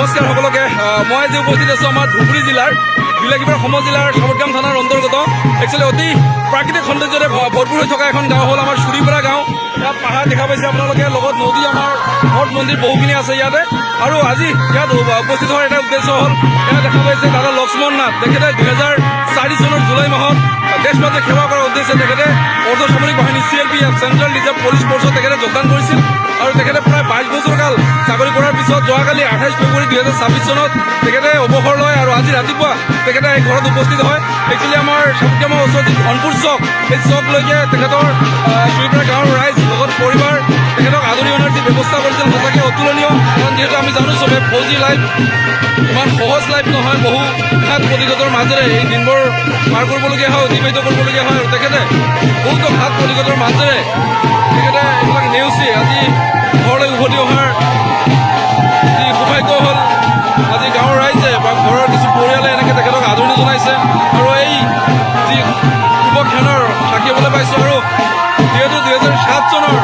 নমস্কাৰ সকলোকে। মই আজি উপস্থিত আছোঁ আমাৰ ধুবুৰী জিলাৰ বিলাসীপাৰা সম জিলাৰ সাবৰগ্ৰাম থানাৰ অন্তৰ্গত একচুৱেলি অতি প্ৰাকৃতিক সৌন্দৰ্যৰে ভৰপূৰ হৈ থকা এখন গাঁও হ'ল আমাৰ চুৰিপাৰা গাঁও। ইয়াত পাহাৰ দেখা পাইছে আপোনালোকে, লগত নদী, আমাৰ মঠ মন্দিৰ বহুখিনি আছে ইয়াতে। আৰু আজি ইয়াত উপস্থিত হোৱাৰ এটা উদ্দেশ্য হ'ল, ইয়াত দেখা পাইছে দাদা লক্ষ্মণ নাথ। তেখেতে 2004 চনৰ জুলাই মাহত দেশ মাতৃক সেৱা কৰাৰ উদ্দেশ্যে তেখেতে অৰ্ধসামৰিক বাহিনী CRPF চেণ্ট্ৰেল ৰিজাৰ্ভ পুলিচ ফ'ৰ্চত তেখেতে যোগদান কৰিছিল। আৰু তেখেতে প্ৰায় 22 বছৰ কাল চাকৰি কৰাৰ পিছত যোৱাকালি 28 ফেব্ৰুৱাৰী 2026 চনত তেখেতে অৱসৰ লয়। আৰু আজি ৰাতিপুৱা তেখেতে এই ঘৰত উপস্থিত হয়। একচুৱেলি আমাৰ সাবৰগ্ৰামৰ ওচৰত ধনপুৰ চক, এই চকলৈকে তেখেতৰ চুৰিপাৰা গাঁৱৰ ৰাইজ লগত পৰিবাৰ তেখেতক আদৰি অনাৰ যি ব্যৱস্থা কৰিছিল সঁচাকৈ অতুলনীয়। কাৰণ যিহেতু আমি জানো চবে ফৌজি লাইফ ইমান সহজ লাইফ নহয়, বহু ঘাত প্ৰতিঘাতৰ মাজেৰে এই দিনবোৰ পাৰ কৰিবলগীয়া হয়, অতিবাহিত কৰিবলগীয়া হয়। আৰু তেখেতে বহুতো ঘাত প্ৰতিঘাতৰ মাজেৰে তেখেতে এইবিলাক নেওচি আজি ঘৰলৈ উভতি অহাৰ যি সৌভাগ্য হ'ল। আজি গাঁৱৰ ৰাইজে বা ঘৰৰ কিছু পৰিয়ালে এনেকৈ তেখেতক আদৰণি জনাইছে। আৰু এই যি শুভক্ষণৰ সাক্ষী হ'বলৈ পাইছোঁ। আৰু যিহেতু 2007 চনৰ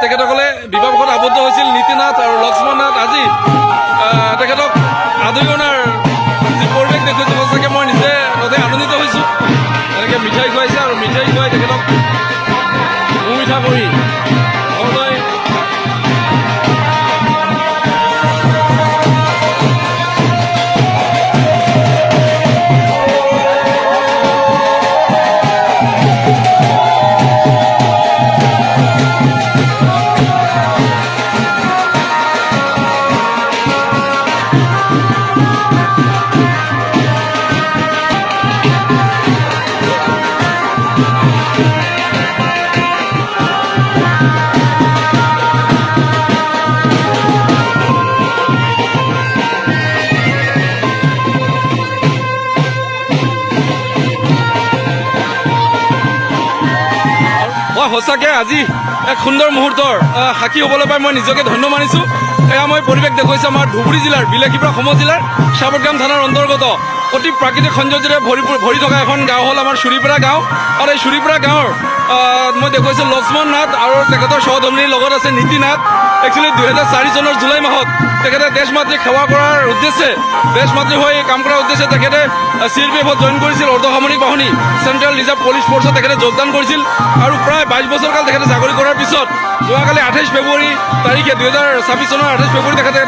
তেখেতসকলে বিবাহপাশত আবদ্ধ হৈছিল নীতি নাথ আৰু লক্ষ্মণ নাথ। আজি তেখেতক আদৰি অনাৰ যি পৰিৱেশ দেখুৱাইছোঁ সঁচাকৈ মই নিজে নথৈ আনন্দিত হৈছোঁ। এনেকৈ মিঠাই খুৱাইছে আৰু মিঠাই খুৱাই তেখেতক মুখ মিঠা কৰি ঘৰলৈ সঁচাকৈ আজি এক সুন্দৰ মুহূৰ্তৰ সাক্ষী হ'বলৈ পাই মই নিজকে ধন্য মানিছোঁ। এয়া মই পৰিৱেশ দেখুৱাইছোঁ আমাৰ ধুবুৰী জিলাৰ বিলাসীপাৰা সম জিলাৰ সাবৰগ্ৰাম থানাৰ অন্তৰ্গত অতি প্ৰাকৃতিক সৌন্দৰ্যৰে ভৰি থকা এখন গাঁও হ'ল আমাৰ চুৰিপাৰা গাঁও। আৰু এই চুৰিপাৰা গাঁৱৰ মই দেখুৱাইছোঁ লক্ষ্মণ নাথ আৰু তেখেতৰ সহধৰ্মিনীৰ লগত আছে নীতি নাথ। একচুৱেলি 2004 চনৰ জুলাই মাহত তেখেতে দেশ মাতৃক সেৱা কৰাৰ উদ্দেশ্যে, দেশ মাতৃ হৈ কাম কৰাৰ উদ্দেশ্যে তেখেতে CRPFত জইন কৰিছিল, অৰ্ধসামৰিক বাহিনী চেণ্ট্ৰেল ৰিজাৰ্ভ পুলিচ ফ'ৰ্চত তেখেতে যোগদান কৰিছিল। আৰু প্ৰায় 22 বছৰ কাল তেখেতে চাকৰি কৰাৰ পিছত যোৱাকালি 28 ফেব্ৰুৱাৰী তাৰিখে 2026 চনৰ 28 ফেব্ৰুৱাৰী তেখেতে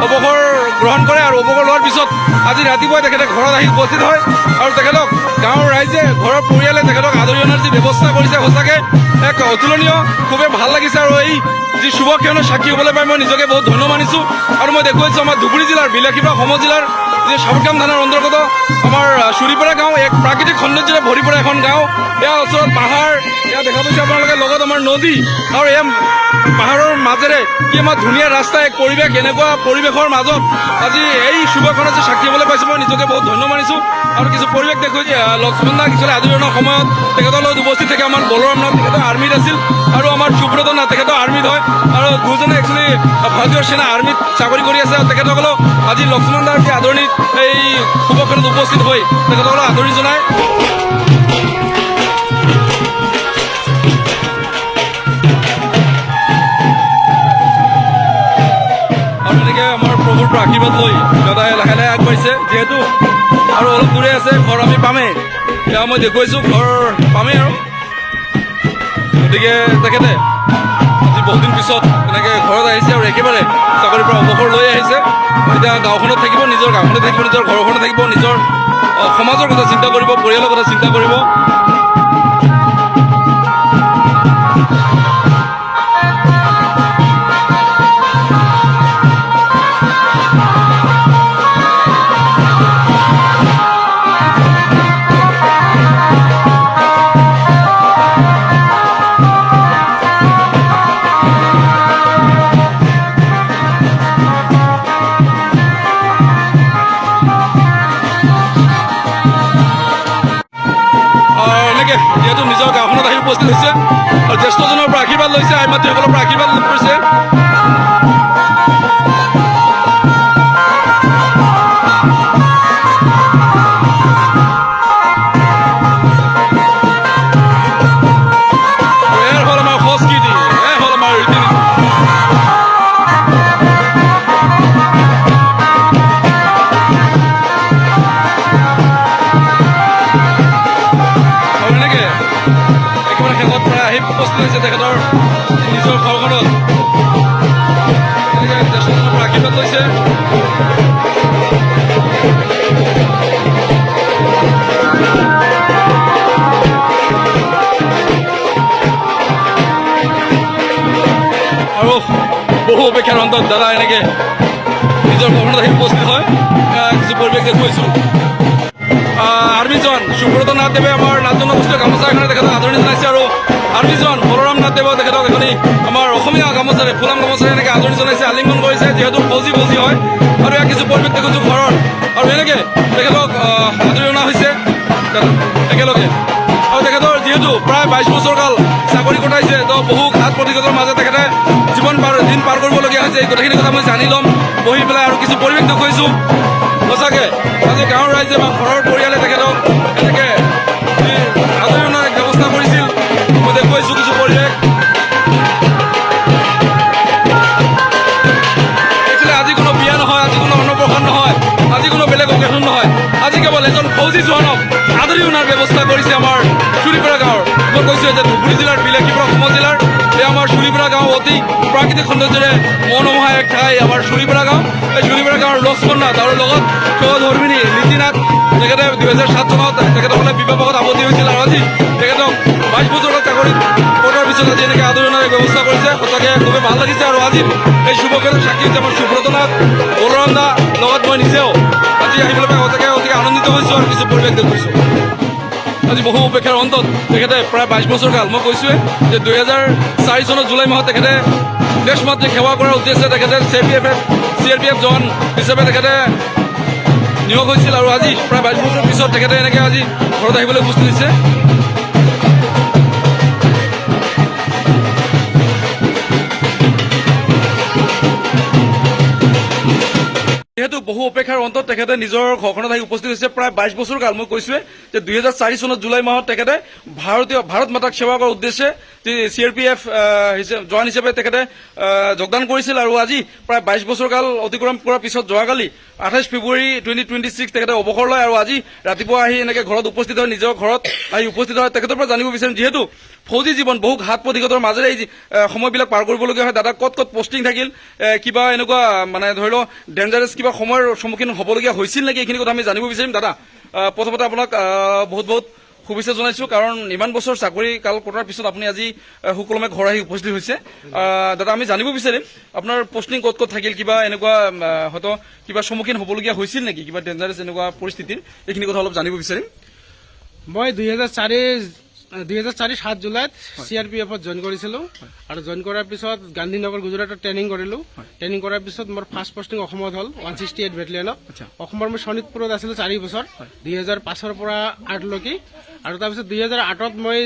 অৱসৰ গ্ৰহণ কৰে। আৰু অৱসৰ লোৱাৰ পিছত আজি ৰাতিপুৱাই তেখেতে ঘৰত আহি উপস্থিত হয়। আৰু তেখেতক গাঁৱৰ ৰাইজে, ঘৰৰ পৰিয়ালে তেখেতক আদৰি অনাৰ যি ব্যৱস্থা কৰিছে সঁচাকৈ এক অতুলনীয়, খুবেই ভাল লাগিছে। আৰু এই যি শুভক্ষণৰ সাক্ষী হ'বলৈ পাই মই নিজকে বহুত ধন্য মানিছোঁ। আৰু মই দেখুৱাইছোঁ আমাৰ ধুবুৰী জিলাৰ বিলাসীপাৰা সম জিলাৰ যি সাবৰগ্ৰাম থানাৰ অন্তৰ্গত আমাৰ চুৰিপাৰা গাঁও, এক প্ৰাকৃতিক সৌন্দৰ্যৰে ভৰি পৰা এখন গাঁও। ইয়াৰ ওচৰত পাহাৰ, ইয়াত দেখা পাইছে আপোনালোকে, লগত আমাৰ নদী। আৰু এই পাহাৰৰ মাজেৰে কি আমাৰ ধুনীয়া ৰাস্তা, এক পৰিৱেশ। এনেকুৱা পৰিৱেশৰ মাজত আজি এই শুভক্ষণৰ যে সাক্ষী হ'বলৈ পাইছোঁ মই নিজকে বহুত ধন্য মানিছোঁ। আৰু কিছু পৰিৱেশ দেখুৱাইছে লক্ষ্মণ নাথ একচুৱেলি আদৰি অনাৰ সময়ত তেখেতৰ লগত উপস্থিত থাকে আমাৰ বলৰাম নাথ, তেখেতৰ আৰ্মিত আছিল। আৰু আমাৰ সুব্ৰত নাথ, তেখেতৰ আৰ্মিত হয়। আৰু দুজনে একচুৱেলি ভাৰতীয় সেনা আৰ্মিত চাকৰি কৰি আছে। আৰু তেখেতসকলক আজি লক্ষ্মণ নাথ আদৰণিত এই শুভক্ষণত উপস্থিত হৈ তেখেতসকলক আদৰণি জনায়। আৰু তেনেকৈ আমাৰ প্ৰভুৰ পৰা আশীৰ্বাদ লৈ দাদাই লাহে লাহে আগবাঢ়িছে। যিহেতু আৰু অলপ দূৰে আছে, ঘৰ আমি পামেই। এতিয়া মই দেখুৱাইছোঁ ঘৰ পামেই। আৰু গতিকে তেখেতে আজি বহুদিন পিছত এনেকৈ ঘৰত আহিছে আৰু একেবাৰে চাকৰিৰ পৰা অৱসৰ লৈ আহিছে। এতিয়া গাঁওখনত থাকিব, নিজৰ গাঁওখনত থাকিব, নিজৰ ঘৰখনত থাকিব, নিজৰ সমাজৰ কথা চিন্তা কৰিব, পৰিয়ালৰ কথা চিন্তা কৰিব। যিহেতু নিজৰ গাঁওখনত আহি উপস্থিত হৈছে আৰু জ্যেষ্ঠজনৰ পৰা আশীৰ্বাদ লৈছে, আই মাতৃসকলৰ পৰা আশীৰ্বাদ লাভ কৰিছে। আৰু বহু অপেক্ষাৰ অন্তত দাদা এনেকে নিজৰ ভ্ৰমণত আহি উপস্থিত হয় কিছু পৰিৱেশ দেখুৱাইছোঁ আৰ্মিজন সুব্ৰত নাথ দেৱে আমাৰ নাথ জনগোষ্ঠীয় গামোচা এখনে তেখেতক আদৰণি জনাইছে আৰু আৰ্মিজন বলৰাম নাথ দেৱে তেখেতক এখনি আমাৰ অসমীয়া গামোচাৰে ফুলাম গামোচাৰে এনেকৈ আদৰণি জনাইছে আলিংগন কৰিছে যিহেতু ফৌজি হয় আৰু ইয়াৰ কিছু পৰিৱেশ দেখুৱাইছোঁ ঘৰৰ আৰু এনেকৈ তেখেতক আদৰণি জনা হৈছে একেলগে আৰু তেখেতৰ যিহেতু প্ৰায় 22 বছৰ কাল চাকৰি কটাইছে তো বহু ঘাত প্ৰতিঘাতৰ মাজত তেখেতে দিন পাৰ কৰিবলগীয়া হৈছে এই গোটেইখিনি কথা মই জানি ল'ম বহি পেলাই আৰু কিছু পৰিৱেশ দেখুৱাইছোঁ সঁচাকৈ আজি গাঁৱৰ ৰাইজে বা ঘৰৰ পৰিয়ালে তেখেতক এনেকৈ আদৰি অনাৰ এক ব্যৱস্থা কৰিছিল মই দেখুৱাইছোঁ কিছু পৰিৱেশ একচুৱেলি আজি কোনো বিয়া নহয় আজি কোনো অন্নপ্ৰসন্ন নহয় আজি কোনো বেলেগ অকেজন নহয় আজি কেৱল এজন ফৌজি জোৱানক আদৰি অনাৰ ব্যৱস্থা কৰিছে আমাৰ চুৰিপৰা গাঁৱৰ মই কৈছোঁ যে ধুবুৰী জিলাৰ বিলাসীপুৰ অসমৰ জিলাৰ এই আমাৰ চুৰিপৰা গাঁও অতি প্ৰাকৃতিক সৌন্দৰ্যৰে মনোমোহা এক ঠাই আমাৰ চুৰিপৰা গাঁও এই চুৰিপৰা গাঁৱৰ লক্ষ্মণ নাথ আৰু লগত সহধৰ্মিনী নীতি নাথ তেখেতে 2007 চনত তেখেতসকলে বিবাহত আৱদ্ধি হৈছিল আৰু আজি তেখেতক 22 বছৰ চাকৰিত কৰাৰ পিছত আজি এনেকৈ আদৰি অনাৰ ব্যৱস্থা কৰিছে সঁচাকৈ খুবেই ভাল লাগিছে আৰু আজি এই শুভক্ষেত্ৰত সাক্ষী হৈছে আমাৰ সুব্ৰত নাথ বলৰাম দা লগত মই নিজেও আজি আহি পেলাই সঁচাকৈ অতিকে আনন্দিত হৈছোঁ আৰু কিছু পৰিৱেশ দেখুৱাইছোঁ আজি বহু অপেক্ষাৰ অন্তত তেখেতে প্ৰায় 22 বছৰ কাল মই কৈছোঁৱে যে 2004 চনৰ জুলাই মাহত তেখেতে দেশ মাতৃ সেৱা কৰাৰ উদ্দেশ্যে তেখেতে CRPF জোৱান হিচাপে তেখেতে নিয়োগ হৈছিল আৰু আজি প্ৰায় 22 বছৰ পিছত তেখেতে এনেকৈ আজি ঘৰত আহিবলৈ উপস্থিত হৈছে যিহেতু বহু অপেক্ষাৰ অন্তত তেখেতে নিজৰ ঘৰখনত আহি উপস্থিত হৈছে প্ৰায় 22 বছৰ কাল মই কৈছোঁৱে যে 2004 চনত জুলাই মাহত তেখেতে ভাৰত মাতাক সেৱা কৰাৰ উদ্দেশ্যে CRPF জোৱান হিচাপে তেখেতে যোগদান কৰিছিল আৰু আজি প্ৰায় 22 বছৰ কাল অতিক্ৰম কৰাৰ পিছত যোৱাকালি 28 ফেব্ৰুৱাৰী 2026 তেখেতে অৱসৰ লয় আৰু আজি ৰাতিপুৱা আহি এনেকৈ ঘৰত উপস্থিত হয় নিজৰ ঘৰত আহি উপস্থিত হয় তেখেতৰ পৰা জানিব বিচাৰিম যিহেতু ফৌজি জীৱন বহু ঘাত প্ৰতিঘাতৰ মাজেৰে এই সময়বিলাক পাৰ কৰিবলগীয়া হয় দাদা ক'ত পষ্টিং থাকিল কিবা এনেকুৱা মানে ধৰি লওক ডেঞ্জাৰাছ কিবা সময়ৰ সন্মুখীন হ'বলগীয়া হৈছিল নেকি এইখিনি কথা আমি জানিব বিচাৰিম দাদা প্ৰথমতে আপোনাক বহুত বহুত শুভেচ্ছা জনাইছোঁ কাৰণ ইমান বছৰ চাকৰি কাল কটাৰ পিছত আপুনি আজি সুকলমে ঘৰ আহি উপস্থিত হৈছে দাদা আমি জানিব বিচাৰিম আপোনাৰ পষ্টিং ক'ত থাকিল কিবা এনেকুৱা হয়তো কিবা সন্মুখীন হ'বলগীয়া হৈছিল নেকি কিবা ডেঞ্জাৰাছ এনেকুৱা পৰিস্থিতিৰ এইখিনি কথা অলপ জানিব বিচাৰিম মই 2004 জুলাইত CRPFত জইন কৰিছিলোঁ আৰু জইন কৰাৰ পিছত গান্ধীনগৰ গুজৰাটত ট্ৰেইনিং কৰিলোঁ ট্ৰেইনিং কৰাৰ পিছত মোৰ ফাৰ্ষ্ট পষ্টিং অসমত হ'ল 168 বেটেলিয়নত অসমৰ মই শোণিতপুৰত আছিলোঁ 4 বছৰ 2005ৰ পৰা 8লৈকে আৰু তাৰপিছত 2008ত মই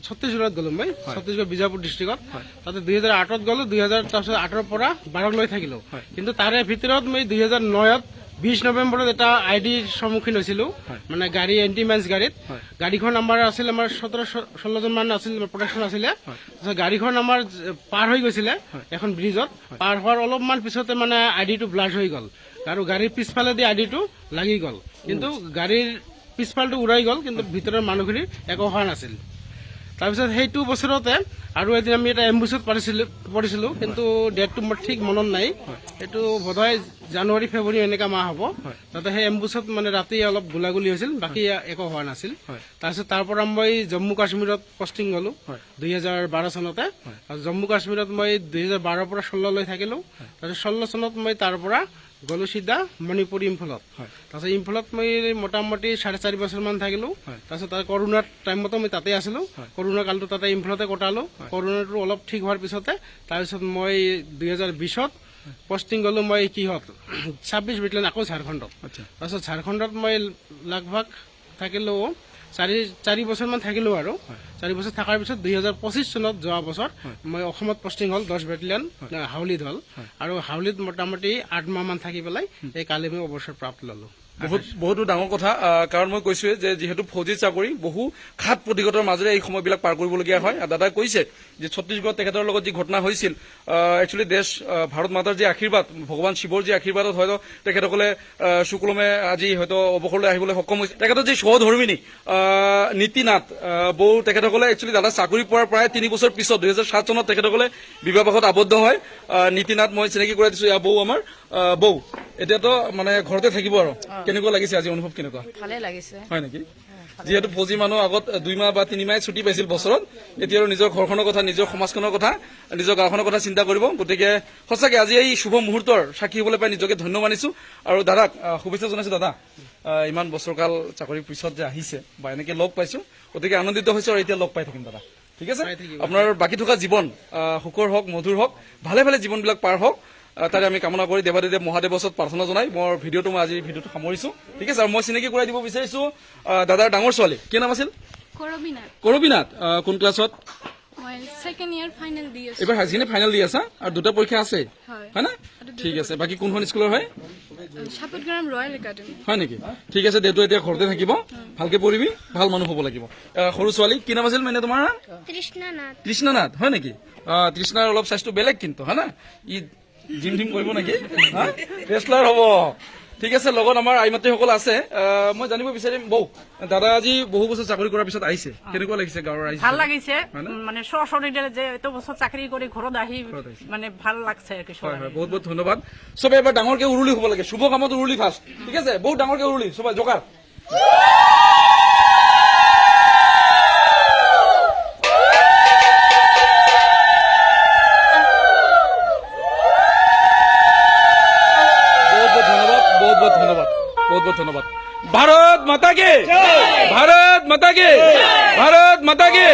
ছত্তীশগড়ত গ'লোঁ মই ছত্তীশগড় বিজাপুৰ ডিষ্ট্ৰিক্টত তাতে 2008ত গ'লোঁ 2008ৰ পৰা 12লৈ থাকিলোঁ কিন্তু তাৰে ভিতৰত মই 2009ত 20 নৱেম্বৰত এটা আইডিৰ সন্মুখীন হৈছিলোঁ মানে গাড়ী এণ্টিমেন্স গাড়ীখন আমাৰ আছিল আমাৰ 17-16জন মান আছিল প্ৰটেকশ্যন আছিলে গাড়ীখন আমাৰ পাৰ হৈ গৈছিলে এখন ব্ৰিজত পাৰ হোৱাৰ অলপমান পিছতে মানে আইডিটো ব্লাষ্ট হৈ গ'ল আৰু গাড়ীৰ পিছফালেদি আইডিটো লাগি গ'ল কিন্তু গাড়ীৰ পিছফালটো উৰাই গ'ল কিন্তু ভিতৰৰ মানুহখিনিৰ একো হোৱা নাছিল তাৰপিছত সেইটো বছৰতে আৰু এদিন আমি এটা এম্বুছত পৰিছিলোঁ কিন্তু ডেটটো মোৰ ঠিক মনত নাই এইটো বোধহয় জানুৱাৰী ফেব্ৰুৱাৰী এনেকুৱা মাহ হ'ব তাতে সেই এম্বুছত মানে ৰাতি অলপ গোলাগুলি হৈছিল বাকী একো হোৱা নাছিল তাৰপিছত তাৰ পৰা মই জম্মু কাশ্মীৰত পষ্টিং গ'লোঁ 2012 চনতে আৰু জম্মু কাশ্মীৰত মই 2012ৰ পৰা 16লৈ থাকিলোঁ তাৰপিছত 16 চনত মই তাৰ পৰা গ'লোঁ সিধা মণিপুৰ ইম্ফলত তাৰপিছত ইম্ফলত মই মোটামুটি 4.5 বছৰমান থাকিলোঁ তাৰপিছত তাৰ কৰোণাৰ টাইমতো মই তাতে আছিলোঁ কৰোণা কালটো তাতে ইম্ফলতে কটালোঁ কৰোণাটো অলপ ঠিক হোৱাৰ পিছতে তাৰপিছত মই 2020ত পষ্টিং গ'লোঁ মই কিহত 26 বেটেলিয়ন আকৌ ঝাৰখণ্ডত তাৰপিছত ঝাৰখণ্ডত মই লগভাগ থাকিলোঁ 4 বছৰমান থাকিলোঁ আৰু 4 বছৰ থকাৰ পিছত 2025 চনত যোৱা বছৰ মই অসমত পষ্টিং হ'ল 10 বেটেলিয়ন হাউলিত হ'ল আৰু হাউলিত মোটামুটি 8 মাহমান থাকি পেলাই এই কালি মই অৱসৰ প্ৰাপ্ত ল'লোঁ বহুতো ডাঙৰ কথা কাৰণ মই কৈছোৱে যে যিহেতু ফৌজী চাকৰি বহু ঘাত প্ৰতিঘাতৰ মাজেৰে এই সময়বিলাক পাৰ কৰিবলগীয়া হয় আৰু দাদাই কৈছে যে ছত্তীশগড়ত তেখেতৰ লগত যি ঘটনা হৈছিল একচুৱেলি দেশ ভাৰত মাতাৰ যি আশীৰ্বাদ ভগৱান শিৱৰ যি আশীৰ্বাদত হয়তো তেখেতসকলে সুকুলমে আজি হয়তো অৱসৰলৈ আহিবলৈ সক্ষম হৈছে তেখেতৰ যি সহধৰ্মিনী নীতি নাথ বৌ তেখেতসকলে একচুৱেলি দাদা চাকৰি পোৱাৰ প্ৰায় 3 বছৰ পিছত 2007 চনত তেখেতসকলে বিবাহপাশত আবদ্ধ হয় নীতি নাথ মই চিনাকি কৰাই দিছো বৌ আমাৰ বৌ এতিয়াতো মানে ঘৰতে থাকিব আৰু কেনেকুৱা লাগিছে আজি অনুভৱ কেনেকুৱা ভালে লাগিছে হয় নেকি যিহেতু ফৌজী মানুহ আগত 2 মাহ বা 3 মাহ ছুটি পাইছিল বছৰত এতিয়া আৰু নিজৰ ঘৰখনৰ কথা নিজৰ সমাজখনৰ কথা নিজৰ গাঁওখনৰ কথা চিন্তা কৰিব গতিকে সঁচাকৈ আজি এই শুভ মুহূৰ্তৰ সাক্ষী হ'বলৈ পাই নিজকে ধন্য মানিছো আৰু দাদাক শুভেচ্ছা জনাইছো দাদা ইমান বছৰকাল চাকৰিৰ পিছত যে আহিছে বা এনেকে লগ পাইছো গতিকে আনন্দিত হৈছো আৰু এতিয়া লগ পাই থাকিম দাদা ঠিক আছে আপোনাৰ বাকী থকা জীৱন সুখৰ হওক মধুৰ হওক ভালে ভালে জীৱনবিলাক পাৰ হওক তাৰে আমি কামনা কৰি দেৱাদেৱ মহাদেৱৰ ওচৰত প্ৰাৰ্থনা জনাই মোৰ ভিডিঅ'টো মই আজি ভিডিঅ'টো সামৰিছো ঠিক আছে আৰু মই চিনাকি কৰাই দিব বিচাৰিছো দাদাৰ ডাঙৰ ছোৱালী কি নাম আছিল কৰবীনাথ কোন ক্লাছত মই সেকেন্ড ইয়াৰ ফাইনেল দি আছো এবাৰ হাজিনে ফাইনেল দি আছা আৰু দুটা পৰীক্ষা আছে হয় না ঠিক আছে বাকী কোনখন স্কুলৰ হয় সাপতগ্ৰাম ৰয়েল একাডেমি হয় নেকি ঠিক আছে দেউতা এতিয়া ঘৰতে থাকিব ভালকে পঢ়িবি ভাল মানুহ হ'ব লাগিব সৰু ছোৱালী কি নাম আছিল মানে তোমাৰ তৃষ্ণানাথ হয় নেকি তৃষ্ণাৰ অলপ স্বাস্থ্য বেলেগ কিন্তু হয় না ই জিম টিম কৰিব নেকি ৰেষ্টলাৰ হ'ব ঠিক আছে লগত আমাৰ আইমাতৃসকল আছে মই জানিব বিচাৰিম বৌ দাদা আজি বহু বছৰ চাকৰি কৰাৰ পিছত আহিছে কেনেকুৱা লাগিছে গাঁৱৰ ৰাইজ ভাল লাগিছে মানে সশৰীৰে যে এত বছৰ চাকৰি কৰে ঘৰত আহি মানে ভাল লাগছে আৰ কি হয় হয় বহুত বহুত ধন্যবাদ সবে এবাৰ ডাঙৰকে উৰুলি হ'ব লাগে শুভ কামত উৰুলি ফাৰ্ষ্ট ঠিক আছে বহুত ডাঙৰকে উৰুলি সবাই জোগাৰ बहुत बहुत धन्यवाद भारत माता के भारत माता के भारत माता के